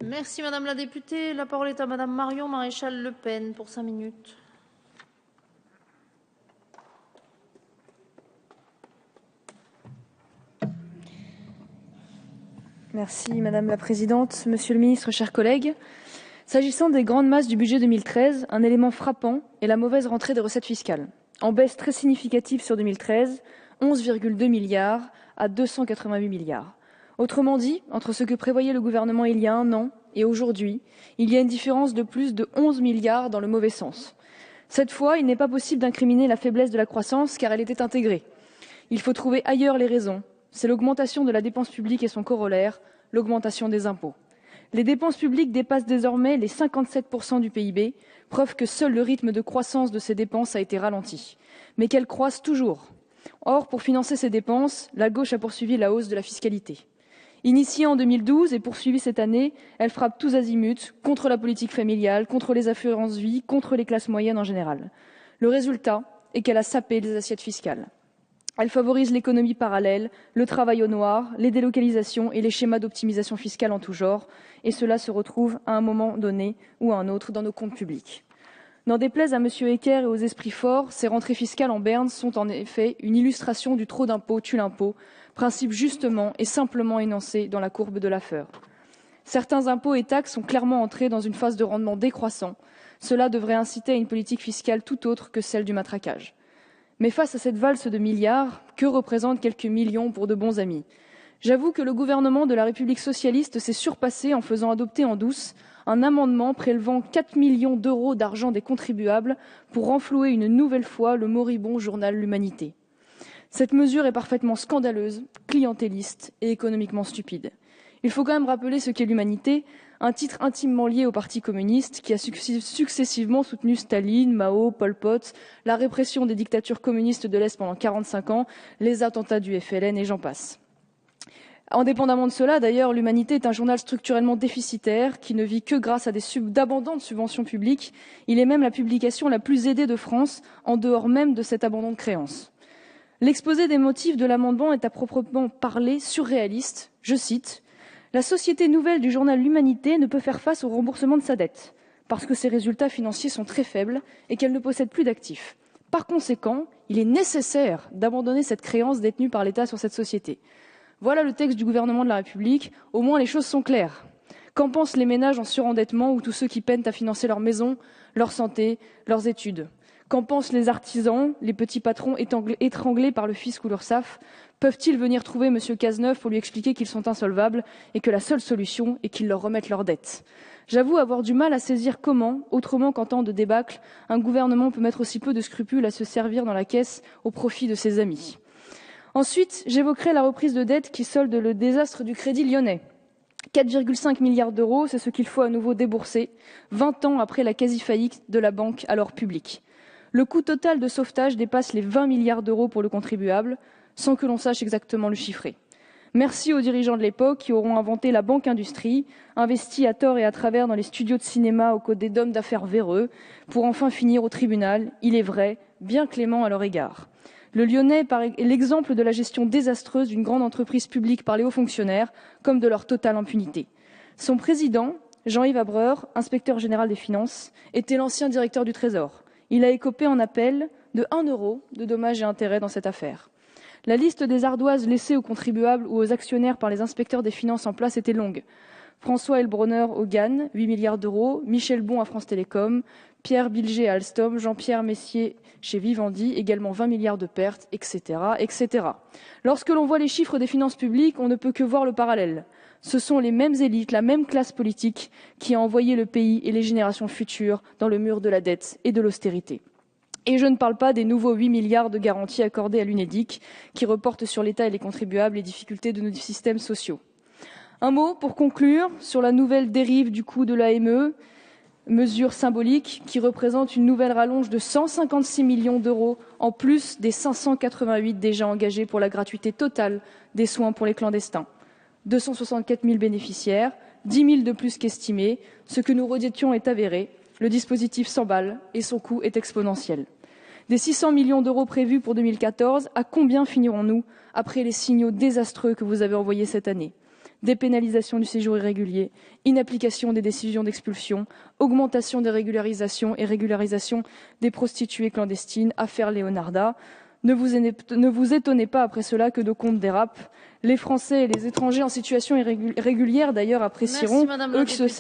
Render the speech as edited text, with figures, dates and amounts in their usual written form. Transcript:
Merci Madame la députée. La parole est à Madame Marion Maréchal Le Pen pour 5 minutes. Merci Madame la Présidente, Monsieur le Ministre, chers collègues. S'agissant des grandes masses du budget 2013, un élément frappant est la mauvaise rentrée des recettes fiscales. En baisse très significative sur 2013, 11,2 milliards à 288 milliards. Autrement dit, entre ce que prévoyait le gouvernement il y a un an et aujourd'hui, il y a une différence de plus de 11 milliards dans le mauvais sens. Cette fois, il n'est pas possible d'incriminer la faiblesse de la croissance car elle était intégrée. Il faut trouver ailleurs les raisons. C'est l'augmentation de la dépense publique et son corollaire, l'augmentation des impôts. Les dépenses publiques dépassent désormais les 57% du PIB, preuve que seul le rythme de croissance de ces dépenses a été ralenti, mais qu'elles croissent toujours. Or, pour financer ces dépenses, la gauche a poursuivi la hausse de la fiscalité. Initiée en 2012 et poursuivie cette année, elle frappe tous azimuts contre la politique familiale, contre les assurances-vie, contre les classes moyennes en général. Le résultat est qu'elle a sapé les assiettes fiscales. Elle favorise l'économie parallèle, le travail au noir, les délocalisations et les schémas d'optimisation fiscale en tout genre, et cela se retrouve à un moment donné ou à un autre dans nos comptes publics. N'en déplaise à M. Ecker et aux esprits forts, ces rentrées fiscales en berne sont en effet une illustration du trop d'impôt tue l'impôt, principe justement et simplement énoncé dans la courbe de Laffer. Certains impôts et taxes sont clairement entrés dans une phase de rendement décroissant. Cela devrait inciter à une politique fiscale tout autre que celle du matraquage. Mais face à cette valse de milliards, que représentent quelques millions pour de bons amis? J'avoue que le gouvernement de la République socialiste s'est surpassé en faisant adopter en douce un amendement prélevant 4 millions d'euros d'argent des contribuables pour renflouer une nouvelle fois le moribond journal L'Humanité. Cette mesure est parfaitement scandaleuse, clientéliste et économiquement stupide. Il faut quand même rappeler ce qu'est l'Humanité, un titre intimement lié au Parti communiste qui a successivement soutenu Staline, Mao, Pol Pot, la répression des dictatures communistes de l'Est pendant 45 ans, les attentats du FLN et j'en passe. Indépendamment de cela, d'ailleurs, l'Humanité est un journal structurellement déficitaire qui ne vit que grâce à d'abondantes subventions publiques. Il est même la publication la plus aidée de France, en dehors même de cet abandon de créances. L'exposé des motifs de l'amendement est à proprement parler surréaliste. Je cite « La société nouvelle du journal L'Humanité ne peut faire face au remboursement de sa dette, parce que ses résultats financiers sont très faibles et qu'elle ne possède plus d'actifs. Par conséquent, il est nécessaire d'abandonner cette créance détenue par l'État sur cette société. » Voilà le texte du gouvernement de la République. Au moins, les choses sont claires. Qu'en pensent les ménages en surendettement ou tous ceux qui peinent à financer leur maison, leur santé, leurs études? Qu'en pensent les artisans, les petits patrons étranglés par le fisc ou l'URSSAF? Peuvent-ils venir trouver M. Cazeneuve pour lui expliquer qu'ils sont insolvables et que la seule solution est qu'ils leur remettent leurs dettes? J'avoue avoir du mal à saisir comment, autrement qu'en temps de débâcle, un gouvernement peut mettre aussi peu de scrupules à se servir dans la caisse au profit de ses amis. Ensuite, j'évoquerai la reprise de dette qui solde le désastre du Crédit Lyonnais. 4,5 milliards d'euros, c'est ce qu'il faut à nouveau débourser, 20 ans après la quasi-faillite de la banque alors publique. Le coût total de sauvetage dépasse les 20 milliards d'euros pour le contribuable, sans que l'on sache exactement le chiffrer. Merci aux dirigeants de l'époque qui auront inventé la banque industrie, investi à tort et à travers dans les studios de cinéma aux côtés d'hommes d'affaires véreux, pour enfin finir au tribunal, il est vrai, bien clément à leur égard. Le Lyonnais est l'exemple de la gestion désastreuse d'une grande entreprise publique par les hauts fonctionnaires, comme de leur totale impunité. Son président, Jean-Yves Abreur, inspecteur général des finances, était l'ancien directeur du Trésor. Il a écopé en appel de 1 euro de dommages et intérêts dans cette affaire. La liste des ardoises laissées aux contribuables ou aux actionnaires par les inspecteurs des finances en place était longue. François Elbronner au GAN, 8 milliards d'euros, Michel Bon à France Télécom, Pierre Bilger à Alstom, Jean-Pierre Messier chez Vivendi, également 20 milliards de pertes, etc., etc. Lorsque l'on voit les chiffres des finances publiques, on ne peut que voir le parallèle. Ce sont les mêmes élites, la même classe politique qui a envoyé le pays et les générations futures dans le mur de la dette et de l'austérité. Et je ne parle pas des nouveaux 8 milliards de garanties accordées à l'UNEDIC qui reportent sur l'État et les contribuables les difficultés de nos systèmes sociaux. Un mot pour conclure sur la nouvelle dérive du coût de l'AME, mesure symbolique qui représente une nouvelle rallonge de 156 millions d'euros en plus des 588 déjà engagés pour la gratuité totale des soins pour les clandestins. 264 000 bénéficiaires, 10 000 de plus qu'estimé. Ce que nous redétions est avéré. Le dispositif s'emballe et son coût est exponentiel. Des 600 millions d'euros prévus pour 2014, à combien finirons-nous après les signaux désastreux que vous avez envoyés cette année? dépénalisation du séjour irrégulier, inapplication des décisions d'expulsion, augmentation des régularisations et régularisation des prostituées clandestines, affaire Leonarda. Ne vous étonnez pas après cela que nos comptes dérapent. Les Français et les étrangers en situation irrégulière d'ailleurs apprécieront, Merci, Madame la eux qui se députée.